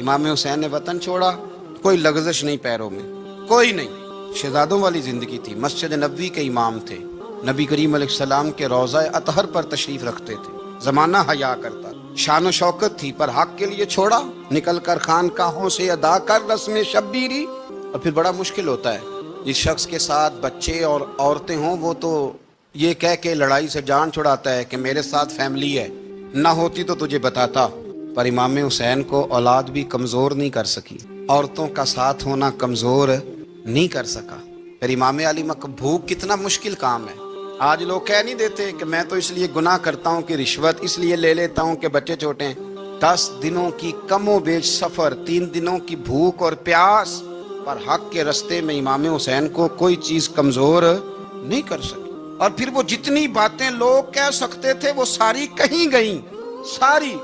امام حسین نے وطن چھوڑا، کوئی لغزش نہیں پیروں میں، کوئی نہیں، شہزادوں والی زندگی تھی، مسجد نبوی کے امام تھے، نبی کریم علیہ السلام کے روضہ اطہر پر تشریف رکھتے تھے، زمانہ حیا کرتا، شان و شوکت تھی، پر حق کے لیے چھوڑا، نکل کر خانقاہوں سے ادا کر رسم شبیری۔ اور پھر بڑا مشکل ہوتا ہے، جس شخص کے ساتھ بچے اور عورتیں ہوں وہ تو یہ کہہ کے لڑائی سے جان چھڑاتا ہے کہ میرے ساتھ فیملی ہے، نہ ہوتی تو تجھے بتاتا، پر امام حسین کو اولاد بھی کمزور نہیں کر سکی، عورتوں کا ساتھ ہونا کمزور نہیں کر سکا۔ پھر امام علی بھوک کتنا مشکل کام ہے، آج لوگ کہہ نہیں دیتے کہ میں تو اس لیے گناہ کرتا ہوں کہ رشوت اس لیے لے لیتا ہوں کہ بچے چھوٹے ہیں، 10 دنوں کی کم و بیش سفر، 3 دنوں کی بھوک اور پیاس، پر حق کے رستے میں امام حسین کو کوئی چیز کمزور نہیں کر سکی۔ اور پھر وہ جتنی باتیں لوگ کہہ سکتے تھے وہ ساری کہیں گئیں، ساری۔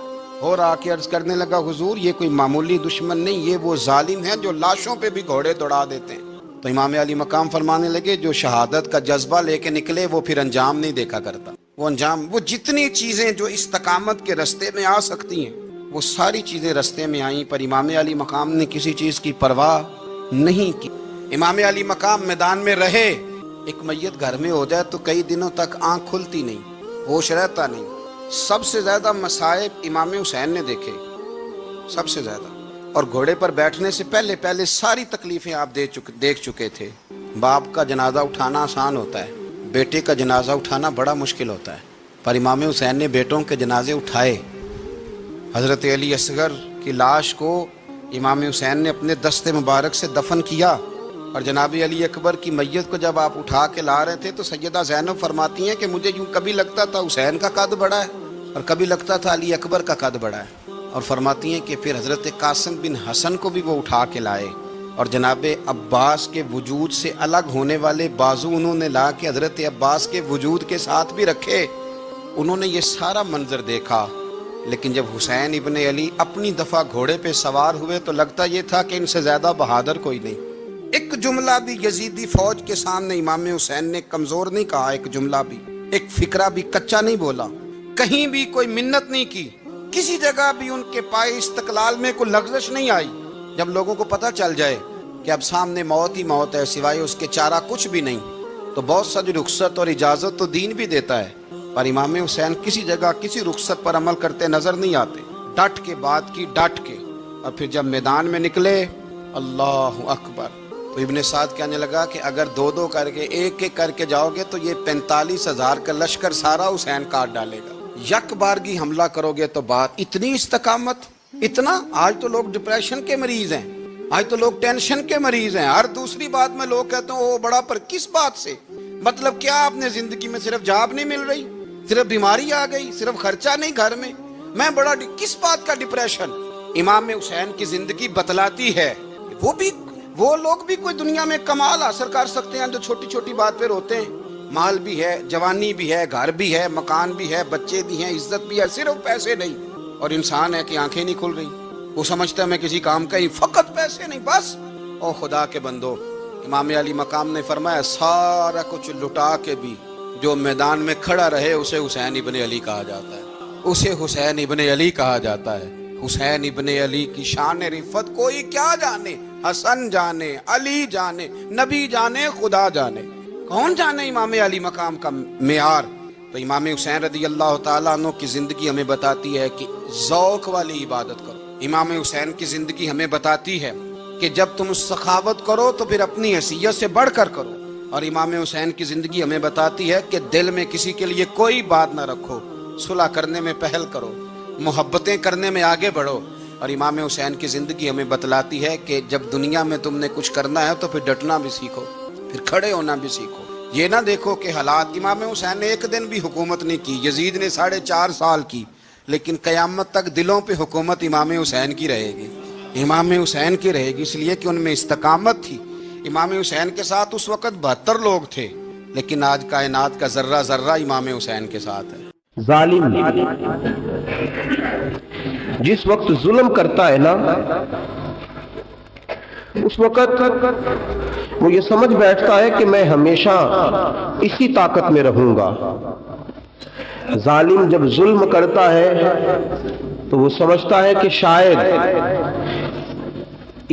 اور آ کے عرض کرنے لگا حضور یہ کوئی معمولی دشمن نہیں، یہ وہ ظالم ہیں جو لاشوں پہ بھی گھوڑے دوڑا دیتے ہیں۔ تو امام علی مقام فرمانے لگے جو شہادت کا جذبہ لے کے نکلے وہ پھر انجام نہیں دیکھا کرتا، وہ انجام، وہ جتنی چیزیں جو استقامت کے رستے میں آ سکتی ہیں وہ ساری چیزیں رستے میں آئیں، پر امام علی مقام نے کسی چیز کی پرواہ نہیں کی۔ امام علی مقام میدان میں رہے، ایک میت گھر میں ہو جائے تو کئی دنوں تک آنکھ کھلتی نہیں، ہوش رہتا نہیں۔ سب سے زیادہ مصائب امام حسین نے دیکھے، سب سے زیادہ، اور گھوڑے پر بیٹھنے سے پہلے ساری تکلیفیں آپ دیکھ چکے تھے۔ باپ کا جنازہ اٹھانا آسان ہوتا ہے، بیٹے کا جنازہ اٹھانا بڑا مشکل ہوتا ہے، پر امام حسین نے بیٹوں کے جنازے اٹھائے۔ حضرت علی اصغر کی لاش کو امام حسین نے اپنے دست مبارک سے دفن کیا، اور جناب علی اکبر کی میت کو جب آپ اٹھا کے لا رہے تھے تو سیدہ زینب فرماتی ہیں کہ مجھے یوں کبھی لگتا تھا حسین کا قد بڑا ہے اور کبھی لگتا تھا علی اکبر کا قد بڑا ہے، اور فرماتی ہیں کہ پھر حضرت قاسم بن حسن کو بھی وہ اٹھا کے لائے، اور جناب عباس کے وجود سے الگ ہونے والے بازو انہوں نے لا کے حضرت عباس کے وجود کے ساتھ بھی رکھے۔ انہوں نے یہ سارا منظر دیکھا، لیکن جب حسین ابن علی اپنی دفعہ گھوڑے پہ سوار ہوئے تو لگتا یہ تھا کہ ان سے زیادہ بہادر کوئی نہیں۔ ایک جملہ بھی یزیدی فوج کے سامنے امام حسین نے کمزور نہیں کہا، ایک جملہ بھی، ایک فکرہ بھی کچا نہیں بولا، کہیں بھی کوئی منت نہیں کی، کسی جگہ بھی ان کے پائے استقلال میں کوئی لغزش نہیں آئی۔ جب لوگوں کو پتہ چل جائے کہ اب سامنے موت ہی موت ہے، سوائے اس کے چارہ کچھ بھی نہیں، تو بہت ساری رخصت اور اجازت تو دین بھی دیتا ہے، پر امام حسین کسی جگہ کسی رخصت پر عمل کرتے نظر نہیں آتے، ڈٹ کے بات کی، ڈٹ کے۔ اور پھر جب میدان میں نکلے، اللہ اکبر، تو ابن سعد کہنے لگا کہ اگر 2 کر کے ایک کر کے جاؤ گے تو یہ 45,000 کا لشکر سارا حسین کاٹ ڈالے گا، یک بارگی حملہ کرو گے تو بات، اتنی استقامت، اتنا۔ آج تو لوگ ڈپریشن کے مریض ہیں، آج تو لوگ ٹینشن کے مریض ہیں، ہر دوسری بات میں لوگ کہتے ہیں وہ بڑا، پر کس بات سے؟ مطلب کیا آپ نے زندگی میں صرف جاب نہیں مل رہی، صرف بیماری آ گئی، صرف خرچہ نہیں گھر میں بڑا، کس بات کا ڈپریشن؟ امام حسین کی زندگی بتلاتی ہے وہ لوگ بھی کوئی دنیا میں کمال حاصل کر سکتے ہیں جو چھوٹی چھوٹی بات پہ روتے ہیں، مال بھی ہے، جوانی بھی ہے، گھر بھی ہے، مکان بھی ہے، بچے بھی ہیں، عزت بھی ہے، صرف پیسے نہیں۔ اور انسان ہے کہ آنکھیں نہیں کھل رہی، وہ سمجھتا ہے میں کسی کام کا ہی، فقط پیسے نہیں بس۔ او خدا کے بندو، امام علی مقام نے فرمایا سارا کچھ لٹا کے بھی جو میدان میں کھڑا رہے اسے حسین ابن علی کہا جاتا ہے، اسے حسین ابن علی کہا جاتا ہے۔ حسین ابن علی کی شان رفت کوئی کیا جانے، حسن جانے، علی جانے، نبی جانے، خدا جانے، کون جانے امام علی مقام کا معیار۔ تو امام حسین رضی اللہ تعالیٰ عنہ کی زندگی ہمیں بتاتی ہے کہ ذوق والی عبادت کرو۔ امام حسین کی زندگی ہمیں بتاتی ہے کہ جب تم سخاوت کرو تو پھر اپنی حیثیت سے بڑھ کر کرو، اور امام حسین کی زندگی ہمیں بتاتی ہے کہ دل میں کسی کے لیے کوئی بات نہ رکھو، صلح کرنے میں پہل کرو، محبتیں کرنے میں آگے بڑھو۔ اور امام حسین کی زندگی ہمیں بتلاتی ہے کہ جب دنیا میں تم نے کچھ کرنا ہے تو پھر ڈٹنا بھی سیکھو، پھر کھڑے ہونا بھی سیکھو، یہ نہ دیکھو کہ حالات۔ امام حسین نے ایک دن بھی حکومت نہیں کی، یزید نے 4.5 سال کی، لیکن قیامت تک دلوں پہ حکومت امام حسین کی رہے گی، امام حسین کی رہے گی، اس لیے کہ ان میں استقامت تھی۔ امام حسین کے ساتھ اس وقت 72 لوگ تھے، لیکن آج کائنات کا ذرہ ذرہ امام حسین کے ساتھ ہے۔ ظالم جس وقت ظلم کرتا ہے نا، اس وقت وہ یہ سمجھ بیٹھتا ہے کہ میں ہمیشہ اسی طاقت میں رہوں گا۔ ظالم جب ظلم کرتا ہے تو وہ سمجھتا ہے کہ شاید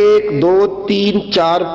1, 2, 3, 4,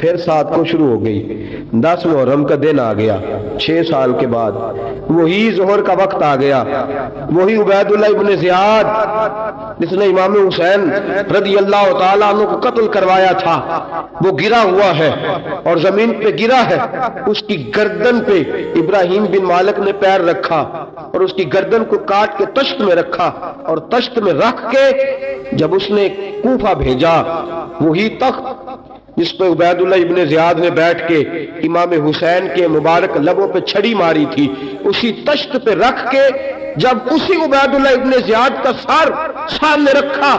پھر 7 کو شروع ہو گئی، 10 محرم کا دن آ گیا، 6 سال کے بعد وہی ظہر کا وقت آ گیا، وہی عبید اللہ ابن زیاد جس نے امام حسین رضی اللہ تعالیٰ عنہ کو قتل کروایا تھا، وہ گرا ہوا ہے اور زمین پہ گرا ہے، اس کی گردن پہ ابراہیم بن مالک نے پیر رکھا اور اس کی گردن کو کاٹ کے تشت میں رکھا، اور تشت میں رکھ کے جب اس نے کوفہ بھیجا، وہی تخت جس پہ عبید اللہ ابن زیاد نے بیٹھ کے امام حسین کے مبارک لبوں پہ چھڑی ماری تھی، اسی تشت پہ رکھ کے جب اسی عبید اللہ ابن زیاد کا سر سامنے رکھا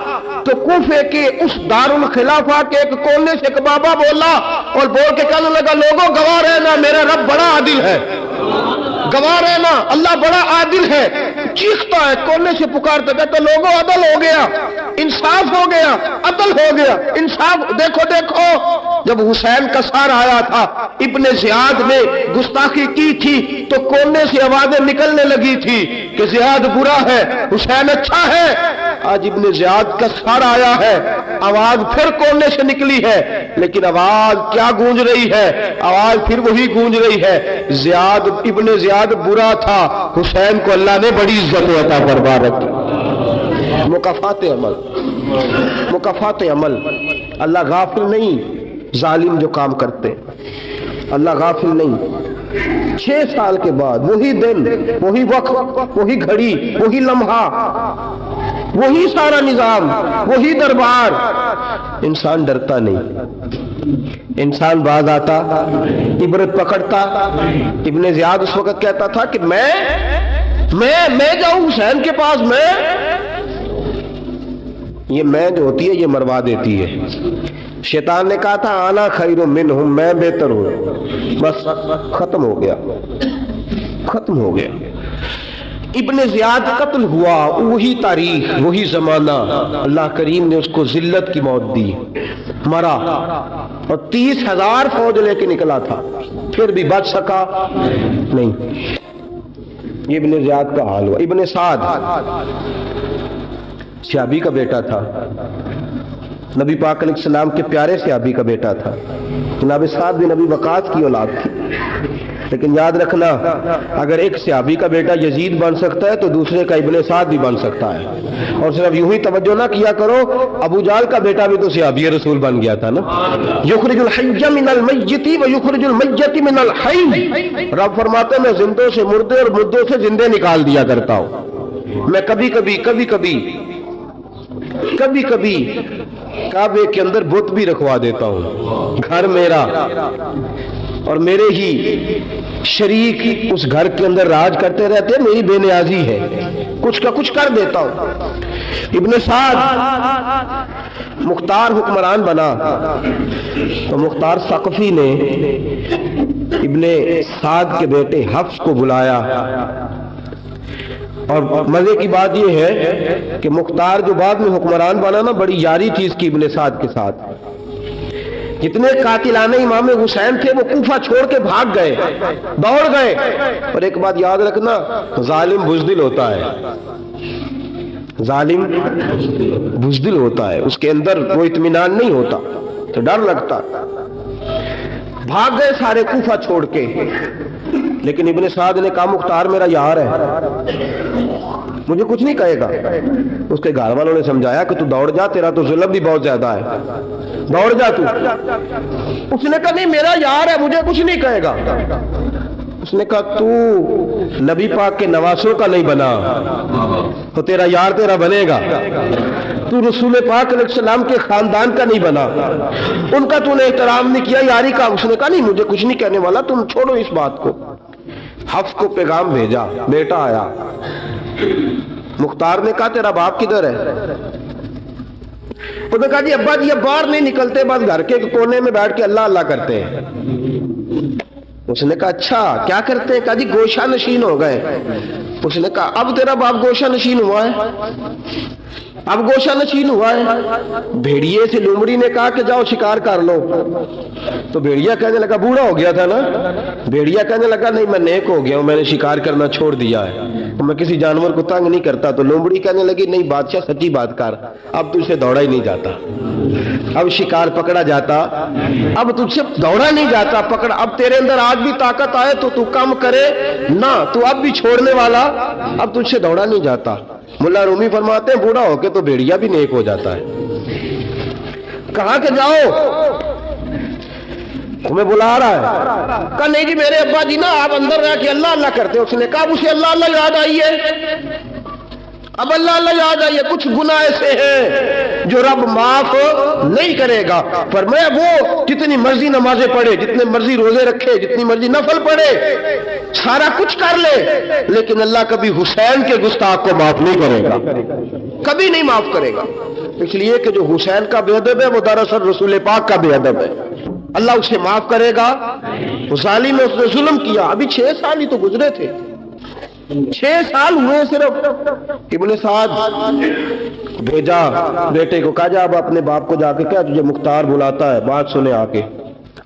تو کوفے کے اس دارالخلافہ کے ایک کونے سے ایک بابا بولا اور بول کے کہنے لگا، لوگوں گواہ رہنا میرا رب بڑا عادل ہے، گواہ رہنا اللہ بڑا عادل ہے۔ چیختا ہے، کونے سے پکارتا، کہتا لوگوں عدل ہو گیا، انصاف ہو گیا، عدل ہو گیا، انصاف، دیکھو دیکھو۔ جب حسین کا سار آیا تھا، ابن زیاد نے گستاخی کی تھی تو کونے سے آوازیں نکلنے لگی تھی کہ زیاد برا ہے، حسین اچھا ہے۔ آج ابن زیاد کا سار آیا ہے، آواز پھر کونے سے نکلی ہے، لیکن آواز کیا گونج رہی ہے؟ آواز پھر وہی گونج رہی ہے، زیاد ابن زیاد برا تھا، حسین کو اللہ نے بڑی عزت عطا فرما رکھی۔ مکافات عمل، مکافات عمل، اللہ غافل نہیں ظالم جو کام کرتے، اللہ غافل نہیں۔ 6 سال کے بعد وہی دن، وہی وقت، وہی گھڑی، وہی لمحہ، وہی سارا نظام، وہی دربار، انسان ڈرتا نہیں، انسان باز آتا، عبرت پکڑتا۔ ابن زیاد اس وقت کہتا تھا کہ میں جاؤں حسین کے پاس، یہ میں جو ہوتی ہے یہ مروا دیتی ہے۔ شیطان نے کہا تھا انا خیر منہم، میں بہتر ہوں، بس ختم ہو گیا، ختم ہو گیا۔ ابن زیاد قتل ہوا، وہی تاریخ، وہی زمانہ، اللہ کریم نے اس کو ذلت کی موت دی، مرا، اور 30,000 فوج لے کے نکلا تھا، پھر بھی بچ سکا نہیں۔ یہ ابن زیاد کا حال ہوا۔ ابن سعد صحابی کا بیٹا تھا، نبی پاک علیہ السلام کے پیارے صحابی کا بیٹا تھا، جناب سعد بن ابی وقاص کی اولاد تھی۔ لیکن یاد رکھنا، اگر ایک صحابی کا بیٹا یزید بن سکتا ہے تو دوسرے کا ابن سعد بھی بن سکتا ہے۔ اور صرف یوں ہی توجہ نہ کیا کرو، ابو جہل کا بیٹا بھی تو صحابی رسول بن گیا تھا نا۔ یخرج الحی من المیت ویخرج المیت من الحی، رب فرماتے ہیں میں زندوں سے مردے اور مردوں سے زندے نکال دیا کرتا ہوں۔ میں کبھی کبھی کعبے کے اندر بت بھی رکھوا دیتا ہوں، گھر میرا اور میرے ہی شریک اس گھر کے اندر راج کرتے رہتے ہیں، میری بے نیازی ہے، کچھ کا کچھ کر دیتا ہوں۔ ابن سعد مختار حکمران بنا تو مختار ثقفی نے ابن سعد کے بیٹے حفص کو بلایا، اور مزے کی بات یہ ہے کہ مختار جو بعد میں حکمران بنا نا، بڑی یاری تھی اس کی ابن سعد کے ساتھ۔ جتنے قاتلان امام حسین تھے وہ کوفہ چھوڑ کے بھاگ گئے، دوڑ گئے۔ اور ایک بات یاد رکھنا، ظالم بزدل ہوتا ہے، ظالم بزدل ہوتا ہے، اس کے اندر وہ اطمینان نہیں ہوتا، تو ڈر لگتا۔ بھاگ گئے سارے کوفہ چھوڑ کے، لیکن ابن سعد نے کہا مختار میرا یار ہے، مجھے کچھ نہیں کہے گا۔ اس کے گھر والوں نے سمجھایا کہ تو دوڑ جا، تیرا تو ظلم بھی بہت زیادہ ہے، دوڑ جا تو۔ اس نے کہا نہیں میرا یار ہے، مجھے کچھ نہیں کہے گا۔ اس نے کہا تو نبی پاک کے نواسوں کا نہیں بنا تو تیرا یار تیرا بنے گا، تو رسول پاک علیہ السلام کے خاندان کا نہیں بنا، ان کا تو نے احترام نہیں کیا، یاری کا۔ اس نے کہا نہیں مجھے کچھ نہیں کہنے والا، تم چھوڑو اس بات کو۔ حفص کو پیغام بھیجا، بیٹا آیا۔ مختار نے کہا تیرا باپ کدھر ہے؟ انہوں نے کہا جی ابا جی اب باہر نہیں نکلتے، بس گھر کے کونے میں بیٹھ کے اللہ اللہ کرتے ہیں۔ اس نے کہا اچھا کیا کرتے ہیں؟ کہا جی گوشہ نشین ہو گئے۔ اس نے کہا اب تیرا باپ گوشہ نشین ہوا ہے؟ اب گوشہ نشین ہوا ہے، بھیڑیے سے لومڑی نے کہا کہ جاؤ شکار کر لو، تو بھیڑیا کہنے لگا، بوڑھا ہو گیا تھا نا، بھیڑیا کہنے لگا نہیں میں نیک ہو گیا ہوں، میں نے شکار کرنا چھوڑ دیا ہے، میں کسی جانور کو تنگ نہیں کرتا۔ تو لومڑی کہنے لگی نہیں بادشاہ سچی بات کر، اب تجھ سے دوڑا ہی نہیں جاتا، اب شکار پکڑا جاتا، اب تجھ سے دوڑا نہیں جاتا، پکڑ، اب تیرے اندر آج بھی طاقت آئے تو تو کم کرے نہ، تو اب بھی چھوڑنے والا، اب تجھ سے دوڑا نہیں جاتا۔ ملا رومی فرماتے ہیں بوڑھا ہو کے تو بھیڑیا بھی نیک ہو جاتا ہے۔ کہا کہ جاؤ، تمہیں بلا رہا ہے، کہا نہیں جی میرے ابا جی نا آپ اندر رہ کے اللہ اللہ کرتے، اس نے کہا اسے اللہ اللہ یاد آئی ہے، اب اللہ اللہ یاد آئیے، کچھ گناہ ایسے ہیں جو رب معاف نہیں کرے گا۔ فرمایا وہ جتنی مرضی نمازیں پڑھے، جتنے مرضی روزے رکھے، جتنی مرضی نفل پڑھے، سارا کچھ کر لے، لیکن اللہ کبھی حسین کے گستاخ کو معاف نہیں کرے گا، کبھی نہیں معاف کرے گا، اس لیے کہ جو حسین کا بے ادب ہے وہ دراصل رسول پاک کا بے ادب ہے، اللہ اسے معاف کرے گا؟ ظالم نے اس نے ظلم کیا، ابھی 6 سال ہی تو گزرے تھے، 6 سال ہوئے صرف۔ ابن سعد بھیجا بیٹے کو، کہا جا اب اپنے باپ کو جا کے کیا تجھے مختار بلاتا ہے، بات سنے آ کے۔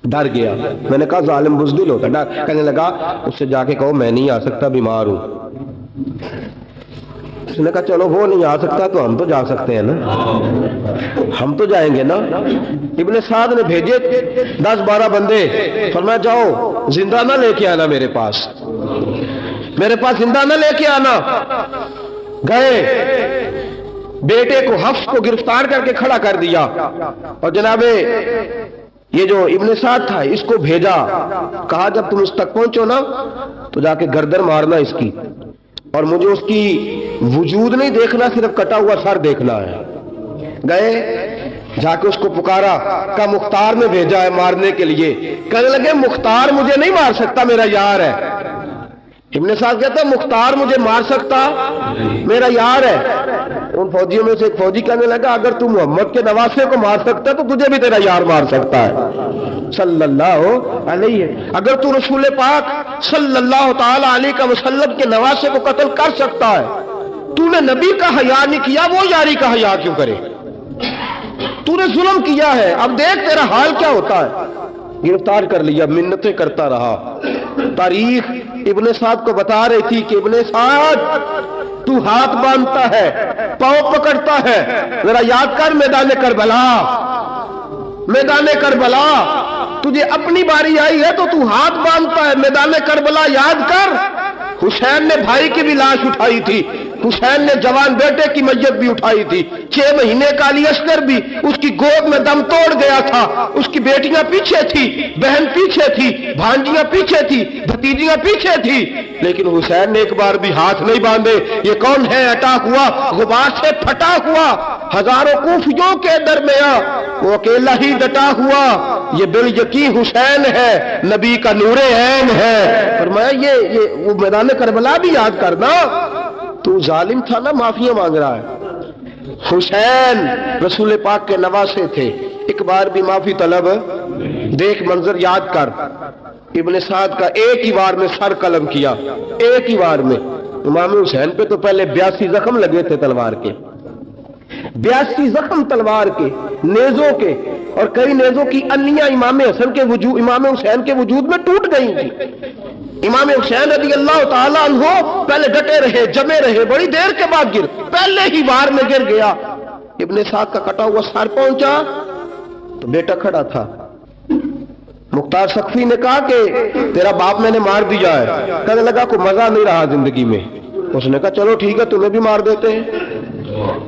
ڈر گیا، میں نے کہا ظالم بزدل ہوتا ہے، کہنے لگا اس سے جا کے کہو میں نہیں آ سکتا، بیمار ہوں۔ اس نے کہا چلو وہ نہیں آ سکتا تو ہم تو جا سکتے ہیں نا، ہم تو جائیں گے نا۔ ابن سعد نے بھیجے 10-12 بندے، فرمایا جاؤ زندہ نہ لے کے آنا میرے پاس، میرے پاس زندہ نہ لے کے آنا۔ گئے، بیٹے کو حفص کو گرفتار کر کے کھڑا کر دیا، اور جناب یہ جو ابن سعد تھا اس کو بھیجا، کہا جب تم اس تک پہنچو نا تو جا کے گردن مارنا اس کی، اور مجھے اس کی وجود نہیں دیکھنا، صرف کٹا ہوا سر دیکھنا ہے۔ گئے، جا کے اس کو پکارا، کہا مختار نے بھیجا ہے مارنے کے لیے۔ کہنے لگے مختار مجھے نہیں مار سکتا، میرا یار ہے۔ ابن سعد کہتا ہے مختار مجھے مار سکتا، میرا یار ہے۔ ان فوجیوں میں سے ایک فوجی کہنے لگا اگر تو محمد کے نواسے کو مار سکتا ہے تو تجھے بھی تیرا یار مار سکتا ہے صلی اللہ علیہ، اگر تو رسول پاک صلی اللہ تعالی علیہ وسلم کے نواسے کو قتل کر سکتا ہے، تو نے نبی کا حیا نہیں کیا، وہ یاری کا حیا کیوں کرے؟ تو نے ظلم کیا ہے، اب دیکھ تیرا حال کیا ہوتا ہے۔ گرفتار کر لیا، منتیں کرتا رہا۔ تاریخ ابن سعد کو بتا رہی تھی کہ ابن سعد تو ہاتھ باندھتا ہے، پاؤں پکڑتا ہے، ذرا یاد کر میدان کربلا، میدان کربلا تجھے اپنی باری آئی ہے تو تو ہاتھ باندھتا ہے، میدان کربلا یاد کر۔ حسین نے بھائی کی بھی لاش اٹھائی تھی، حسین نے جوان بیٹے کی میت بھی اٹھائی تھی، 6 مہینے کا علی اصغر بھی اس کی گود میں دم توڑ گیا تھا، اس کی بیٹیاں پیچھے تھی، بہن پیچھے تھی، بھانجیاں پیچھے تھی، بھتیجیاں پیچھے تھی، لیکن حسین نے ایک بار بھی ہاتھ نہیں باندھے۔ یہ کون ہے اٹا ہوا، غبار سے پھٹا ہوا، ہزاروں کوفیوں کے درمیان وہ اکیلا ہی ڈٹا ہوا، یہ بال یقین حسین ہے، نبی کا نور عین ہے۔ فرمایا یہ وہ میدان کربلا بھی یاد کرنا، تو ظالم تھا نا، معافیاں مانگ رہا ہے۔ حسین رسول پاک کے نواسے تھے، ایک بار بھی معافی طلب، دیکھ منظر یاد کر۔ ابن سعد کا ایک ہی بار میں سر قلم کیا، ایک ہی بار میں۔ امام حسین پہ تو پہلے 82 زخم لگے تھے تلوار کے، 82 زخم تلوار کے، نیزوں کے، اور کئی نیزوں کی انیاں امام حسین کے وجود میں ٹوٹ گئی تھی۔ امام حسین رضی اللہ تعالیٰ عنہ پہلے ڈٹے رہے، جمے رہے، بڑی دیر کے بعد پہلے ہی بار میں گر گیا۔ ابن سعد کا کٹا ہوا سر پہنچا تو بیٹا کھڑا تھا۔ مختار سقفی نے کہا کہ تیرا باپ میں نے مار دیا ہے۔ کہنے لگا کوئی مزہ نہیں رہا زندگی میں۔ اس نے کہا چلو ٹھیک ہے تمہیں بھی مار دیتے ہیں،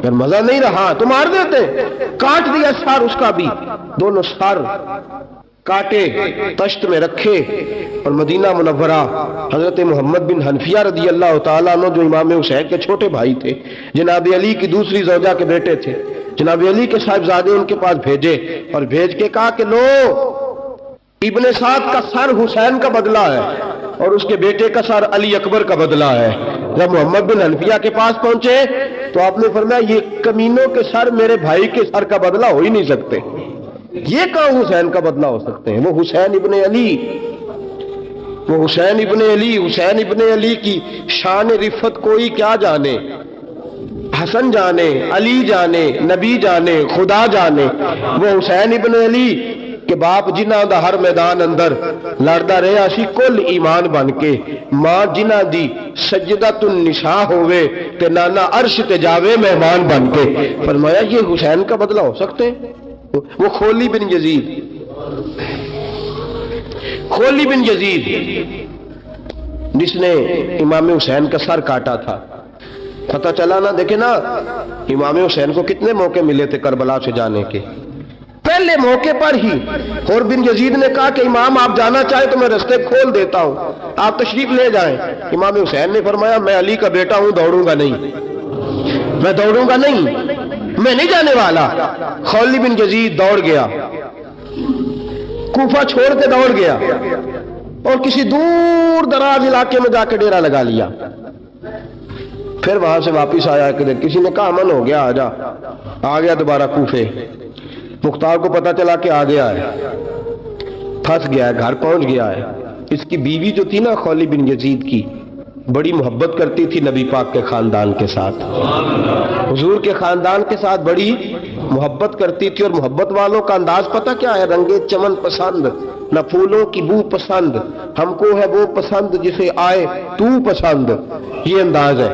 پھر مزہ نہیں رہا تو مار دیتے۔ کاٹ دیا سر اس کا بھی، دونوں سر کاٹے، تشت میں رکھے، اور مدینہ منورہ حضرت محمد بن حنفیہ رضی اللہ تعالیٰ عنہ جو امام حسین کے چھوٹے بھائی تھے، جناب علی کی دوسری زوجہ کے بیٹے تھے، جناب علی کے صاحبزادے ان کے پاس بھیجے، اور بھیج کے کہا کہ لو ابن سعد کا سر حسین کا بدلہ ہے اور اس کے بیٹے کا سر علی اکبر کا بدلہ ہے۔ جب محمد بن حنفیہ کے پاس پہنچے تو آپ نے فرمایا یہ کمینوں کے سر میرے بھائی کے سر کا بدلہ ہو ہی نہیں سکتے، یہ کہاں حسین کا بدلہ ہو سکتے ہیں؟ وہ حسین ابن علی، وہ حسین ابن علی، حسین ابن علی کی شان رفت کوئی کیا جانے۔ حسن جانے، علی جانے، نبی جانے، خدا جانے، وہ حسین ابن علی کہ باپ جنہ دا ہر میدان اندر لڑدا رہا سی کل ایمان بن کے، ماں جنہ دی سجدۃ النساء ہوئے تے نانا عرش تے جاوے مہمان بن کے۔ فرمایا یہ حسین کا بدلہ ہو سکتے ہیں؟ وہ خولی بن یزید، خولی بن یزید جس نے امام حسین کا سر کاٹا تھا، پتہ چلا نا، دیکھیں نا امام حسین کو کتنے موقع ملے تھے کربلا سے جانے کے، پہلے موقع پر ہی اور بن یزید نے کہا کہ امام آپ جانا چاہے تو میں رستے کھول دیتا ہوں، آپ تشریف لے جائیں۔ امام حسین نے فرمایا میں علی کا بیٹا ہوں، دوڑوں گا نہیں، میں دوڑوں گا نہیں، میں نہیں جانے والا۔ خولی بن یزید دوڑ گیا، کوفہ چھوڑ کے دوڑ گیا اور کسی دور دراز علاقے میں جا کے ڈیرا لگا لیا۔ پھر وہاں سے واپس آیا کہ کسی نے کہا امن ہو گیا، آجا، آ گیا دوبارہ کوفے۔ مختار کو پتا چلا کہ آ گیا ہے، پھنس گیا ہے، گھر پہنچ گیا ہے۔ اس کی بیوی جو تھی نا خولی بن یزید کی، بڑی محبت کرتی تھی نبی پاک کے خاندان کے ساتھ، حضور کے خاندان کے ساتھ بڑی محبت کرتی تھی، اور محبت والوں کا انداز پتہ کیا ہے؟ رنگے چمن پسند، نہ پھولوں کی بو پسند، ہم کو ہے وہ پسند جسے آئے تو پسند، یہ انداز ہے۔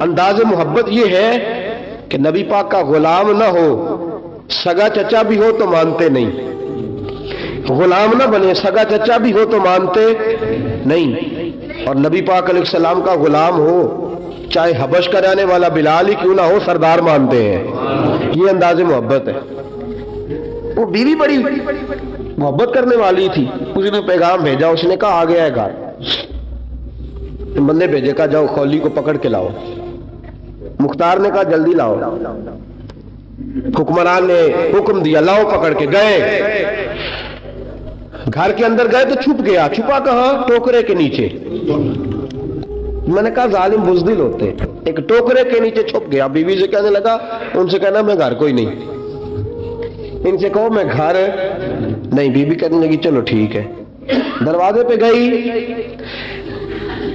انداز محبت یہ ہے کہ نبی پاک کا غلام نہ ہو، سگا چچا بھی ہو تو مانتے نہیں، غلام نہ بنے، سگا چچا بھی ہو تو مانتے نہیں، اور نبی پاک علیہ السلام کا غلام ہو، چاہے حبش کا رہنے والا بلال ہی کیوں نہ ہو، سردار مانتے ہیں۔ یہ انداز محبت ہے۔ وہ بیوی بڑی محبت کرنے والی تھی، اس نے پیغام بھیجا، اس نے کہا آ گیا ہے گھر، بندے بھیجے، کہا جاؤ خولی کو پکڑ کے لاؤ۔ مختار نے کہا جلدی لاؤ، حکمران نے حکم دیا لاؤ، پکڑ کے گئے، گھر کے اندر گئے تو چھپ گیا۔ چھپا کہاں؟ ٹوکرے کے نیچے۔ میں نے کہا ظالم بزدل ہوتے، ایک ٹوکرے کے نیچے چھپ گیا۔ بیوی سے کہنے لگا، ان سے کہنا میں گھر کوئی نہیں، ان سے کہو میں گھر نہیں۔ بیوی کہنے لگی چلو ٹھیک ہے۔ دروازے پہ گئی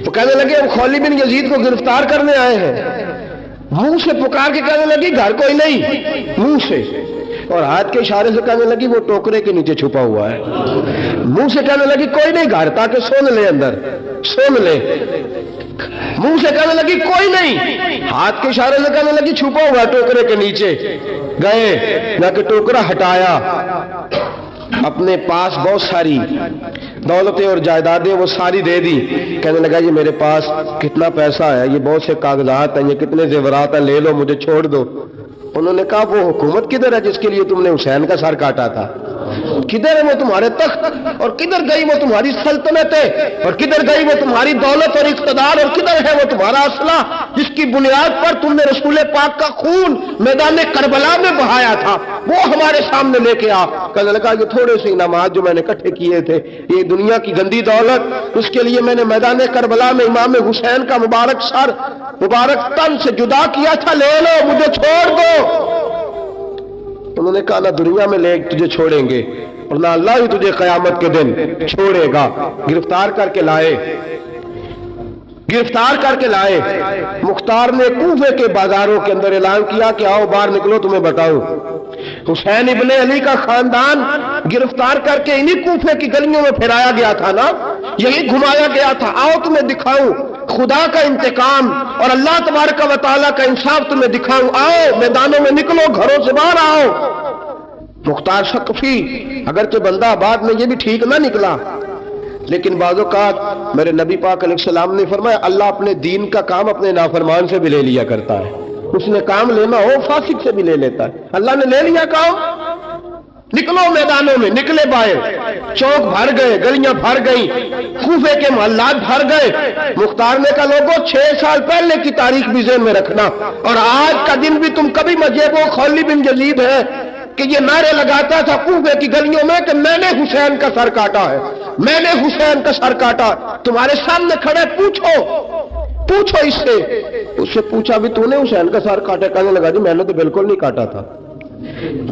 تو کہنے لگے ہم خولی بن یزید کو گرفتار کرنے آئے ہیں۔ منہ سے پکار کے کہنے لگی گھر کوئی نہیں، منہ سے، اور ہاتھ کے اشارے سے کہنے لگی وہ ٹوکرے کے نیچے چھپا ہوا ہے۔ منہ سے کہنے لگی کوئی نہیں گھر، تاکہ سن لے، اندر سن لے۔ منہ سے کہنے لگی کوئی نہیں، ہاتھ کے اشارے سے کہنے لگی چھپا ہوا ہے ٹوکرے کے نیچے۔ گئے، جا کے ٹوکرا ہٹایا، اپنے پاس بہت ساری دولتیں اور جائیدادیں وہ ساری دے دی۔ کہنے لگا یہ میرے پاس کتنا پیسہ ہے، یہ بہت سے کاغذات ہیں، یہ کتنے زیورات ہیں، لے لو، مجھے چھوڑ دو۔ انہوں نے کہا وہ حکومت کدھر ہے جس کے لیے تم نے حسین کا سر کاٹا تھا؟ کدھر ہے وہ تمہارے تخت، اور کدھر گئی وہ تمہاری سلطنتیں، اور کدھر گئی وہ تمہاری دولت اور اقتدار، اور کدھر ہے وہ تمہارا اسلحہ جس کی بنیاد پر تم نے رسول پاک کا خون میدان کربلا میں بہایا تھا؟ وہ ہمارے سامنے لے کے آ۔ کہنے لگا یہ تھوڑے سے انعامات جو میں نے اکٹھے کیے تھے، یہ دنیا کی گندی دولت، اس کے لیے میں نے میدان کربلا میں امام حسین کا مبارک سر مبارک تن سے جدا کیا تھا، لے لو، مجھے چھوڑ دو۔ انہوں نے کہا نہ دنیا میں لے تجھے چھوڑیں گے، اور نہ اللہ ہی تجھے قیامت کے دن چھوڑے گا۔ گرفتار کر کے لائے، گرفتار کر کے لائے۔ مختار نے کوفے کے بازاروں کے اندر اعلان کیا کہ آؤ باہر نکلو، تمہیں بتاؤں حسین ابن علی کا خاندان گرفتار کر کے انہی کوفے کی گلیوں میں پھرایا گیا تھا نا، یہی گھمایا گیا تھا، آؤ تمہیں دکھاؤں خدا کا انتقام اور اللہ تبارک و تعالیٰ کا انصاف تمہیں دکھاؤں، آؤ میدانوں میں نکلو، گھروں سے باہر آؤ۔ مختار ثقفی اگرچہ بندہ آباد میں یہ بھی ٹھیک نہ نکلا، لیکن بعض اوقات میرے نبی پاک علیہ السلام نے فرمایا اللہ اپنے دین کا کام اپنے نافرمان سے بھی لے لیا کرتا ہے، اس نے کام لینا ہو فاسق سے بھی لے لیتا ہے۔ اللہ نے لے لیا کام، نکلو میدانوں میں، نکلے باہر، چوک بھر گئے، گلیاں بھر گئیں، کوفے کے محلات بھر گئے۔ مختار نے کہا لوگوں 6 سال پہلے کی تاریخ بھی ذہن میں رکھنا، اور آج کا دن بھی تم کبھی مجھے وہ خولی بن یزید ہے کہ یہ نعرے لگاتا تھا کوفے کی گلیوں میں کہ میں نے حسین کا سر کاٹا ہے، میں نے حسین کا سر کاٹا۔ تمہارے سامنے کھڑے، پوچھو اس سے پوچھا بھی تو نے حسین کا سر کاٹا؟ کہنے لگا جی میں نے تو بالکل نہیں کاٹا تھا،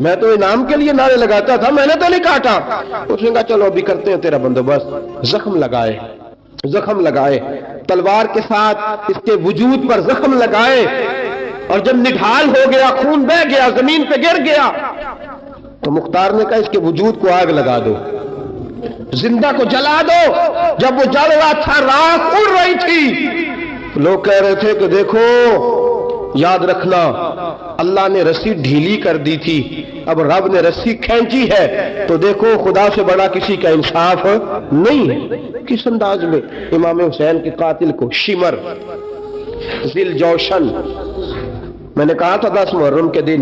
میں تو انعام کے لیے نعرے لگاتا تھا، میں نے تو نہیں کاٹا۔ اس نے کہا چلو ابھی کرتے ہیں تیرا بندوبست۔ زخم لگائے تلوار کے ساتھ، اس کے وجود پر زخم لگائے، اور جب نڈھال ہو گیا، خون بہ گیا، زمین پہ گر گیا، تو مختار نے کہا اس کے وجود کو آگ لگا دو، زندہ کو جلا دو۔ جب وہ جل رہا تھا، راکھ اڑ رہی تھی، لوگ کہہ رہے تھے کہ دیکھو یاد رکھنا اللہ نے رسی ڈھیلی کر دی تھی، اب رب نے رسی کھینچی ہے، تو دیکھو خدا سے بڑا کسی کا انصاف نہیں ہے۔ کس انداز میں امام حسین کے قاتل کو شمر ذیل جوشن، میں نے کہا تھا 10 محرم کے دن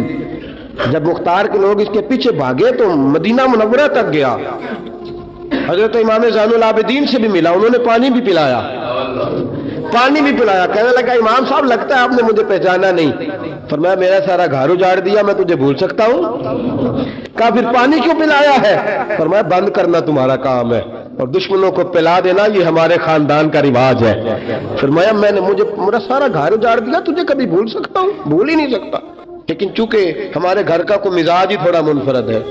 جب مختار کے لوگ اس کے پیچھے بھاگے تو مدینہ منورہ تک گیا، حضرت امام زین العابدین سے بھی ملا، انہوں نے پانی بھی پلایا، کہنے لگا امام صاحب لگتا ہے آپ نے مجھے پہچانا نہیں۔ فرمایا میرا سارا گھر اجاڑ دیا، میں تجھے بھول سکتا ہوں؟ کہا پھر پانی کیوں پلایا ہے؟ فرمایا بند کرنا تمہارا کام ہے اور دشمنوں کو پلا دینا یہ ہمارے خاندان کا رواج ہے۔ فرمایا میرا سارا گھر اجاڑ دیا، تجھے کبھی بھول سکتا ہوں؟ بھول ہی نہیں سکتا، لیکن چونکہ ہمارے گھر کا کوئی مزاج ہی تھوڑا منفرد ہے،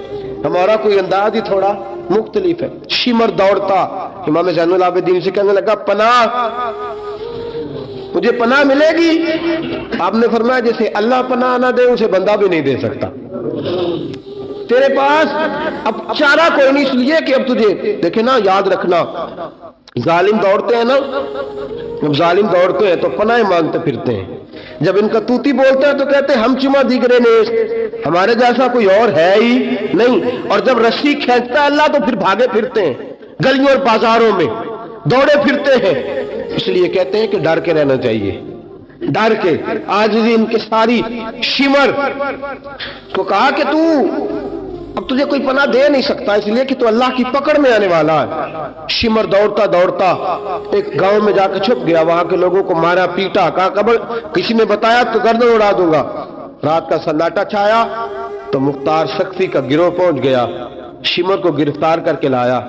ہمارا کوئی انداز ہی تھوڑا مختلف ہے۔ شمر دوڑتا امام زین العابدین سے کہنے لگا پناہ، مجھے پناہ ملے گی؟ آپ نے فرمایا جیسے اللہ پناہ نہ دے اسے بندہ بھی نہیں دے سکتا، تیرے پاس اب چارہ کوئی نہیں، اس لیے کہ اب تجھے دیکھے نا، یاد رکھنا ظالم دوڑتے ہیں نا، جب ظالم دوڑتے ہیں تو پناہ مانگتے پھرتے ہیں، جب ان کا توتی بولتا ہے تو کہتے ہیں ہم چما دیگرے نیست، ہمارے جیسا کوئی اور ہے ہی نہیں، اور جب رسی کھینچتا ہے اللہ تو پھر بھاگے پھرتے ہیں گلیوں اور بازاروں میں، دوڑے پھرتے ہیں۔ اس لیے کہتے ہیں کہ ڈر کے رہنا چاہیے، ڈر کے۔ آج بھی ان کے ساری شمر کو کہا کہ تو اب تجھے کوئی پناہ دے نہیں سکتا، اس لیے کہ تو اللہ کی پکڑ میں آنے والا ہے۔ شمر دوڑتا دوڑتا ایک گاؤں میں جا کے چھپ گیا، وہاں کے لوگوں کو مارا پیٹا، کہا قبر کسی نے بتایا تو گردن اڑا دوں گا۔ رات کا سناٹا چھایا تو مختار سقفی کا گروہ پہنچ گیا، شمر کو گرفتار کر کے لایا۔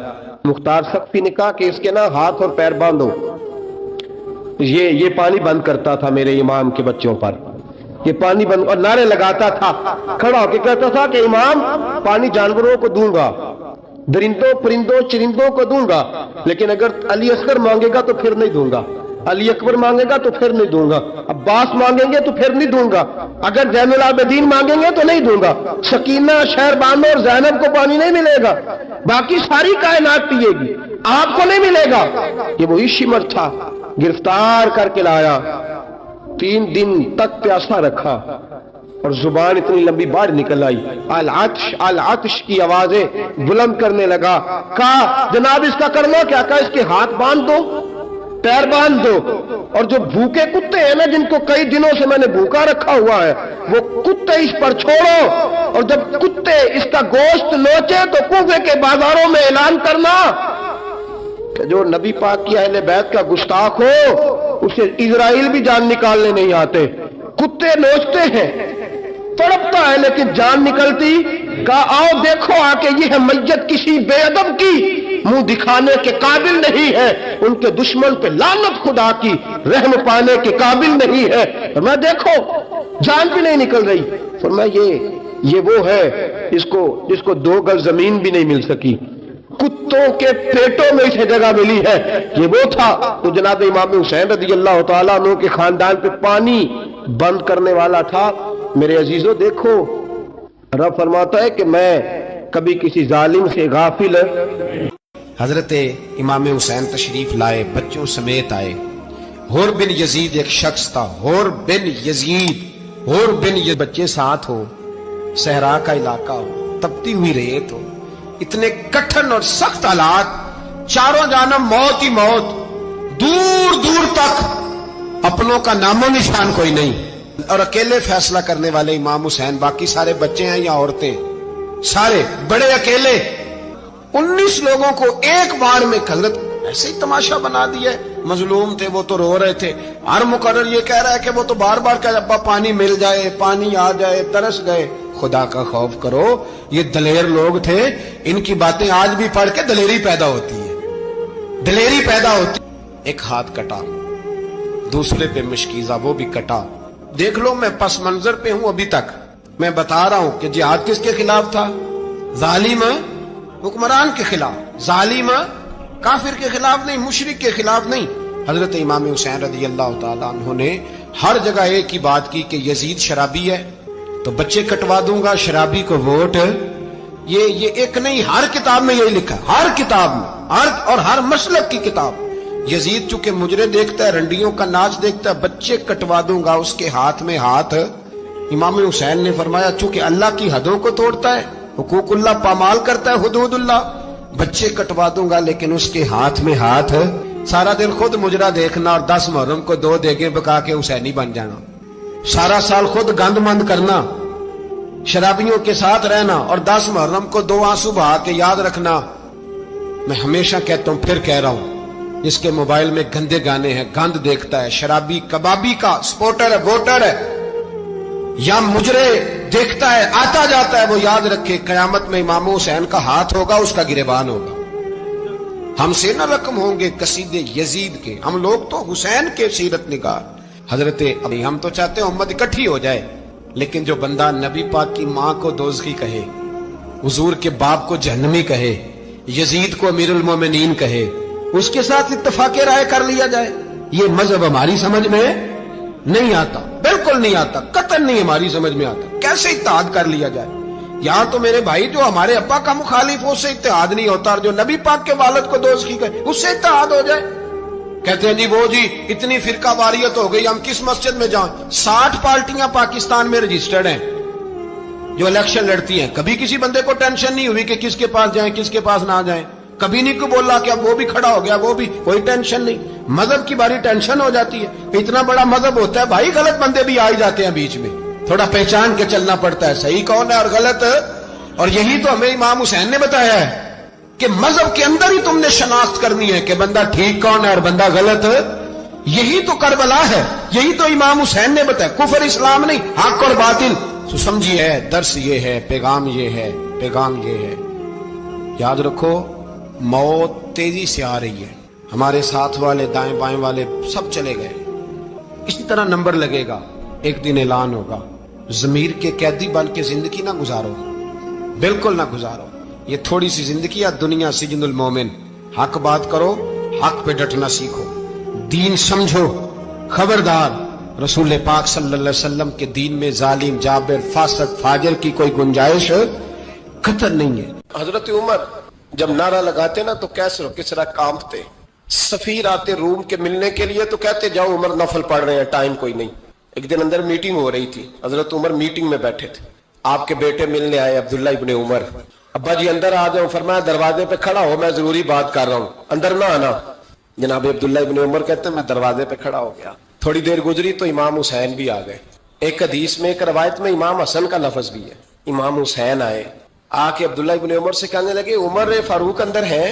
مختار سقفی نے کہا کہ اس کے نا ہاتھ اور پیر باندھو، یہ پانی بند کرتا تھا میرے امام کے بچوں پر، یہ پانی بند، اور نعرے لگاتا تھا، کھڑا ہو کے کہتا تھا کہ امام پانی جانوروں کو دوں گا، درندوں پرندوں چرندوں کو دوں گا، لیکن اگر علی اصغر مانگے گا تو پھر نہیں دوں گا، علی اکبر مانگے گا تو پھر نہیں دوں گا، عباس مانگیں گے تو پھر نہیں دوں گا، اگر زین العابدین مانگیں گے تو نہیں دوں گا، سکینہ شہربانو اور زینب کو پانی نہیں ملے گا، باقی ساری کائنات پیے گی، آپ کو نہیں ملے گا۔ یہ وہی شمر تھا، گرفتار کر کے لایا، 3 دن تک پیاسا رکھا اور زبان اتنی لمبی باہر نکل آئی، العطش العطش کی آوازیں بلند کرنے لگا۔ کہا جناب اس کا کرنا کیا؟ کہا اس کے ہاتھ باندھ دو، پیر باندھ دو، اور جو بھوکے کتے ہیں نا جن کو کئی دنوں سے میں نے بھوکا رکھا ہوا ہے، وہ کتے اس پر چھوڑو، اور جب کتے اس کا گوشت نوچے تو کوفے کے بازاروں میں اعلان کرنا کہ جو نبی پاک کی اہل بیت کا گستاخ ہو اسے اسرائیل بھی جان نکالنے نہیں آتے۔ کتے نوچتے ہیں، تڑپتا ہے لیکن جان نکلتی۔ کہا آؤ دیکھو آ کے یہ ہے میت کسی بے ادب کی، منہ دکھانے کے قابل نہیں ہے، ان کے دشمن پہ لعنت خدا کی، رحم پانے کے قابل نہیں ہے۔ فرمایا دیکھو جان بھی نہیں نکل رہی۔ فرمایا یہ وہ ہے جس کو 2 گز زمین بھی نہیں مل سکی، کتوں کے پیٹوں میں اسے جگہ ملی ہے، یہ وہ تھا۔ تو جناب امام حسین رضی اللہ تعالیٰ عنہ کے خاندان پہ پانی بند کرنے والا تھا۔ میرے عزیزو دیکھو، رب فرماتا ہے کہ میں کبھی کسی ظالم سے غافل۔ حضرت امام حسین تشریف لائے، بچوں سمیت آئے۔ ہور بن یزید ایک شخص تھا، ہور بن یزید بچے ساتھ ہو، صحرا کا علاقہ ہو، تپتی ہوئی ریت ہو، اتنے کٹھن اور سخت حالات، چاروں جانب موت ہی موت، دور دور تک اپنوں کا نام و نشان کوئی نہیں، اور اکیلے فیصلہ کرنے والے امام حسین، باقی سارے بچے ہیں یا عورتیں، سارے بڑے اکیلے۔ 19 لوگوں کو ایک بار میں حضرت ایسے ہی تماشا بنا دیا ہے۔ مظلوم تھے وہ تو رو رہے تھے، ہر مقرر یہ کہہ رہا ہے کہ وہ تو بار بار کہ ابا پانی مل جائے، پانی آ جائے، ترس گئے۔ خدا کا خوف کرو، یہ دلیر لوگ تھے، ان کی باتیں آج بھی پڑھ کے دلیری پیدا ہوتی ہے، دلیری پیدا ہوتی۔ ایک ہاتھ کٹا، دوسرے پہ مشکیزہ، وہ بھی کٹا۔ دیکھ لو میں پس منظر پہ ہوں ابھی تک، میں بتا رہا ہوں کہ جہاد کس کے خلاف تھا؟ ظالم حکمران کے خلاف، ظالم کافر کے خلاف نہیں، مشرک کے خلاف نہیں، حضرت امام حسین رضی اللہ تعالیٰ عنہ نے ہر جگہ ایک ہی بات کی کہ یزید شرابی ہے تو بچے کٹوا دوں گا، شرابی کو ووٹ۔ یہ ایک نہیں، ہر کتاب میں یہی لکھا، ہر کتاب میں، اور ہر مسلک کی کتاب۔ یزید چونکہ مجرے دیکھتا ہے، رنڈیوں کا ناچ دیکھتا ہے، بچے کٹوا دوں گا، اس کے ہاتھ میں ہاتھ۔ امام حسین نے فرمایا چونکہ اللہ کی حدوں کو توڑتا ہے، حقوق اللہ پامال کرتا ہے، حدود اللہ، بچے کٹوا دوں گا لیکن اس کے ہاتھ میں ہاتھ۔ سارا دن خود مجرا دیکھنا اور 10 محرم کو 2 دیگیں پکا کے حسینی بن جانا، سارا سال خود گند مند کرنا، شرابیوں کے ساتھ رہنا اور 10 محرم کو 2 آنسو بہا کے یاد رکھنا۔ میں ہمیشہ کہتا ہوں، پھر کہہ رہا ہوں، جس کے موبائل میں گندے گانے ہیں، گند دیکھتا ہے، شرابی کبابی کا سپورٹر ہے، ووٹر ہے، یا مجرے دیکھتا ہے آتا جاتا ہے، وہ یاد رکھے قیامت میں امام حسین کا ہاتھ ہوگا، اس کا گریبان ہوگا۔ ہم سے نہ رقم ہوں گے قصیدے یزید کے، ہم لوگ تو حسین کے سیرت نگار۔ حضرت ہم تو چاہتے ہیں امت اکٹھی ہو جائے، لیکن جو بندہ نبی پاک کی ماں کو دوزخی کہے، حضور کے باپ کو جہنمی کہے، یزید کو امیر المومنین کہے، اس کے ساتھ اتفاق رائے کر لیا جائے، یہ مذہب ہماری سمجھ میں نہیں آتا، بالکل نہیں آتا، قطعاً نہیں ہماری سمجھ میں آتا۔ کیسے اتحاد کر لیا جائے؟ یہاں تو میرے بھائی جو ہمارے ابا کا مخالف ہو، اس سے اتحاد نہیں ہوتا، اور جو نبی پاک کے والد کو دوزخی کہے اس سے اتحاد ہو جائے۔ کہتے ہیں جی وہ جی اتنی فرقہ واریت ہو گئی، ہم کس مسجد میں جائیں؟ 60 پارٹیاں پاکستان میں رجسٹرڈ ہیں جو الیکشن لڑتی ہیں، کبھی کسی بندے کو ٹینشن نہیں ہوئی کہ کس کے پاس جائیں کس کے پاس نہ جائیں، کبھی نہیں کو بولا کہ اب وہ بھی کھڑا ہو گیا، وہ بھی، کوئی ٹینشن نہیں۔ مذہب کی باری ٹینشن ہو جاتی ہے، اتنا بڑا مذہب ہوتا ہے بھائی، غلط بندے بھی آ ہی جاتے ہیں بیچ میں، تھوڑا پہچان کے چلنا پڑتا ہے صحیح کون ہے اور غلط۔ اور یہی تو ہمیں امام حسین نے بتایا ہے کہ مذہب کے اندر ہی تم نے شناخت کرنی ہے کہ بندہ ٹھیک کون ہے اور بندہ غلط۔ یہی تو کربلا ہے، یہی تو امام حسین نے بتایا، کفر اسلام نہیں، حق اور باطل۔ تو سمجھیے، درس یہ ہے، پیغام یہ ہے، پیغام یہ ہے، یاد رکھو موت تیزی سے آ رہی ہے، ہمارے ساتھ والے دائیں بائیں والے سب چلے گئے، اسی طرح نمبر لگے گا، ایک دن اعلان ہوگا۔ ضمیر کے قیدی بن کے زندگی نہ گزارو، بالکل نہ گزارو، یہ تھوڑی سی زندگی ہے، دنیا سجن المومن۔ حق بات کرو، حق پہ ڈٹنا سیکھو، دین سمجھو، خبردار رسول پاک صلی اللہ علیہ وسلم کے دین میں ظالم، جابر، فاسق، فاجر کی کوئی گنجائش قطر نہیں ہے۔ حضرت عمر جب نعرہ لگاتے نا تو کیسے ہو کس طرح کانپتے، سفیر آتے روم کے ملنے کے لیے تو کہتے جاؤ عمر نفل پڑھ رہے ہیں، ٹائم کوئی نہیں۔ ایک دن اندر میٹنگ ہو رہی تھی، حضرت عمر میٹنگ میں بیٹھے تھے، آپ کے بیٹے ملنے آئے عبداللہ ابن عمر، ابا جی اندر آ جاؤ، فرمایا دروازے پہ کھڑا ہو، میں ضروری بات کر رہا ہوں، اندر نہ آنا۔ جناب عبداللہ ابن عمر کہتے ہیں میں دروازے پہ کھڑا ہو گیا، تھوڑی دیر گزری تو امام حسین بھی آ گئے۔ ایک حدیث میں، ایک روایت میں امام حسن کا لفظ بھی ہے، امام حسین آئے، آ کے عبداللہ ابن عمر سے کہنے لگے عمر فاروق اندر ہے؟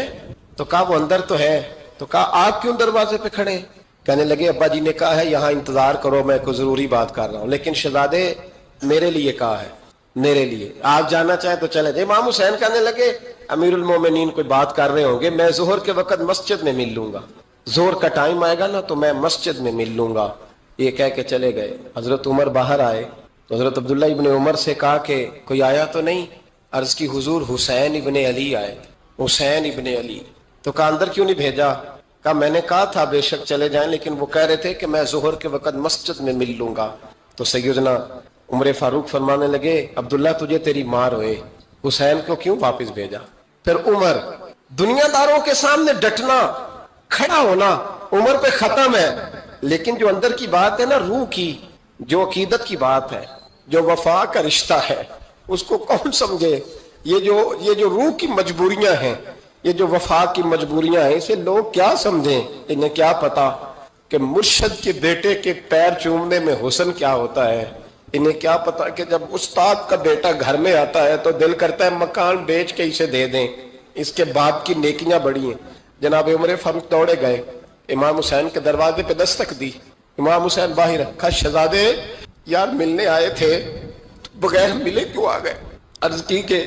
تو کہا وہ اندر تو ہے۔ تو کہا آپ کیوں دروازے پہ کھڑے ہیں؟ کہنے لگے ابا جی نے کہا ہے یہاں انتظار کرو، میں کوئی ضروری بات کر رہا ہوں، لیکن شہزادے میرے لیے کہا ہے، میرے لیے، آپ جانا چاہیں تو چلے جائیں۔ امام حسین کہنے لگے امیر المومنین کوئی بات کر رہے ہوں گے، میں ظہر کے وقت مسجد میں مل لوں گا، ظہر کا ٹائم آئے گا نا تو میں مسجد میں مل لوں گا، یہ کہہ کے چلے گئے۔ حضرت عمر باہر آئے تو حضرت عبداللہ ابن عمر سے کہا کہ کوئی آیا تو نہیں؟ عرض کی حضور حسین ابن علی آئے، حسین ابن علی۔ تو کہا اندر کیوں نہیں بھیجا؟ کہا میں نے کہا تھا بے شک چلے جائیں، لیکن وہ کہہ رہے تھے کہ میں ظہر کے وقت مسجد میں مل لوں گا۔ تو سیدنا عمر فاروق فرمانے لگے عبداللہ تجھے تیری مار ہوئے، حسین کو کیوں واپس بھیجا؟ پھر عمر، دنیا داروں کے سامنے ڈٹنا، کھڑا ہونا عمر پہ ختم ہے، لیکن جو اندر کی بات ہے نا، روح کی، جو عقیدت کی بات ہے، جو وفا کا رشتہ ہے، اس کو کون سمجھے؟ یہ جو روح کی مجبوریاں ہیں، یہ جو وفا کی مجبوریاں ہیں، اسے لوگ کیا سمجھیں؟ انہیں کیا پتا کہ مرشد کے بیٹے کے پیر چومنے میں حسن کیا ہوتا ہے؟ انہیں کیا پتا کہ جب استاد کا بیٹا گھر میں آتا ہے تو دل کرتا ہے مکان بیچ کے اسے دے دیں، اس کے باپ کی نیکیاں بڑی ہیں۔ جناب عمر فاروق دوڑے گئے، امام حسین کے دروازے پہ دستک دی، امام حسین باہر رکھا، شہزادے یار ملنے آئے تھے بغیر ملے کیوں آ گئے؟ عرض کی کہ